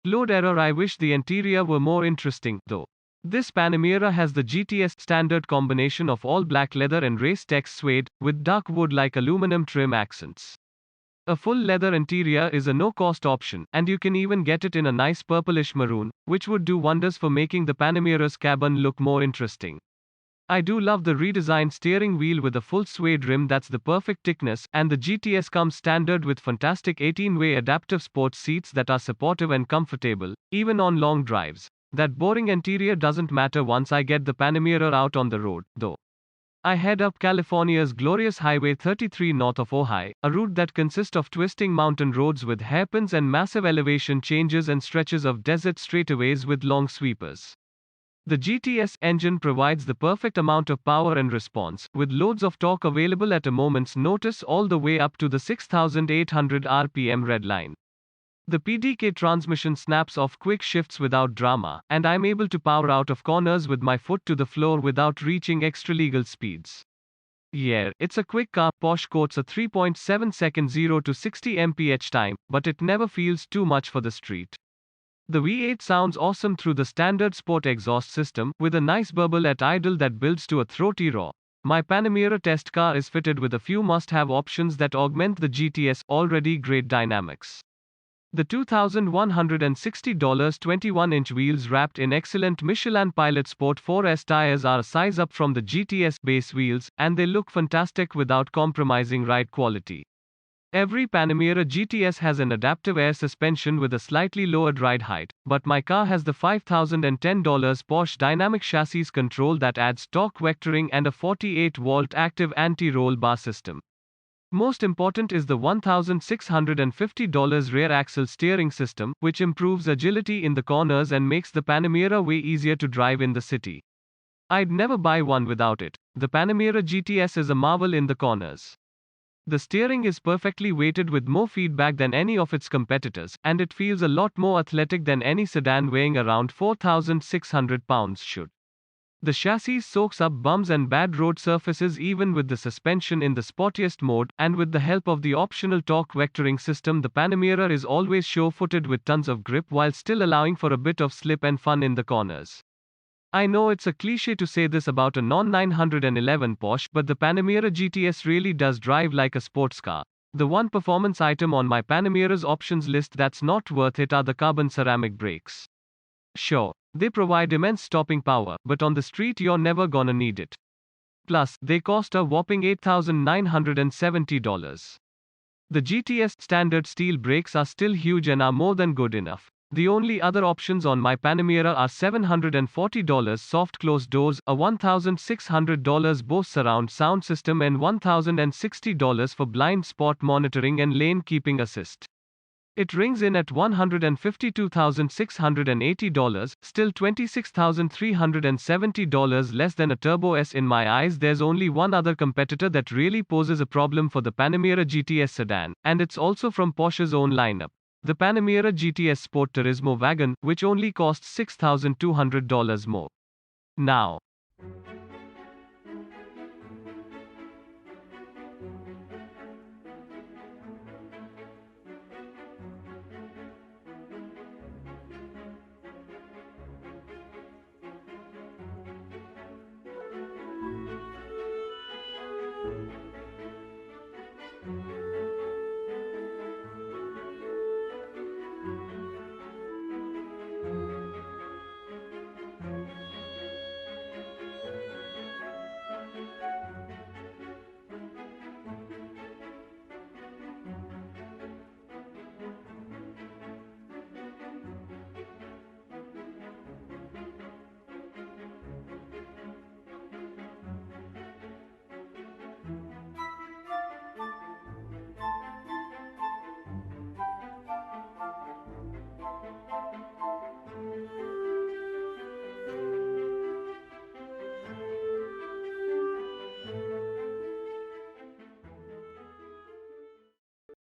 Load error. I wish the interior were more interesting, though. This Panamera has the GTS standard combination of all black leather and Race-Tex suede, with dark wood-like aluminum trim accents. A full leather interior is a no-cost option, and you can even get it in a nice purplish maroon, which would do wonders for making the Panamera's cabin look more interesting. I do love the redesigned steering wheel with a full suede rim that's the perfect thickness, and the GTS comes standard with fantastic 18-way adaptive sports seats that are supportive and comfortable, even on long drives. That boring interior doesn't matter once I get the Panamera out on the road, though. I head up California's glorious Highway 33 north of Ojai, a route that consists of twisting mountain roads with hairpins and massive elevation changes and stretches of desert straightaways with long sweepers. The GTS engine provides the perfect amount of power and response, with loads of torque available at a moment's notice all the way up to the 6,800 RPM redline. The PDK transmission snaps off quick shifts without drama, and I'm able to power out of corners with my foot to the floor without reaching extra-legal speeds. Yeah, it's a quick car. Porsche quotes a 3.7-second 0 to 60 mph time, but it never feels too much for the street. The V8 sounds awesome through the standard sport exhaust system, with a nice burble at idle that builds to a throaty roar. My Panamera test car is fitted with a few must-have options that augment the GTS' already great dynamics. The $2,160 21-inch wheels wrapped in excellent Michelin Pilot Sport 4S tires are a size up from the GTS base wheels, and they look fantastic without compromising ride quality. Every Panamera GTS has an adaptive air suspension with a slightly lowered ride height, but my car has the $5,010 Porsche Dynamic Chassis Control that adds torque vectoring and a 48-volt active anti-roll bar system. Most important is the $1,650 rear axle steering system, which improves agility in the corners and makes the Panamera way easier to drive in the city. I'd never buy one without it. The Panamera GTS is a marvel in the corners. The steering is perfectly weighted with more feedback than any of its competitors, and it feels a lot more athletic than any sedan weighing around 4,600 pounds should. The chassis soaks up bumps and bad road surfaces even with the suspension in the sportiest mode, and with the help of the optional torque vectoring system, the Panamera is always sure-footed with tons of grip while still allowing for a bit of slip and fun in the corners. I know it's a cliché to say this about a non-911 Porsche, but the Panamera GTS really does drive like a sports car. The one performance item on my Panamera's options list that's not worth it are the carbon ceramic brakes. Sure, they provide immense stopping power, but on the street you're never gonna need it. Plus, they cost a whopping $8,970. The GTS standard steel brakes are still huge and are more than good enough. The only other options on my Panamera are $740 soft closed doors, a $1,600 Bose surround sound system, and $1,060 for blind spot monitoring and lane keeping assist. It rings in at $152,680, still $26,370 less than a Turbo S in my eyes. There's only one other competitor that really poses a problem for the Panamera GTS sedan, and it's also from Porsche's own lineup. The Panamera GTS Sport Turismo wagon, which only costs $6,200 more. Now,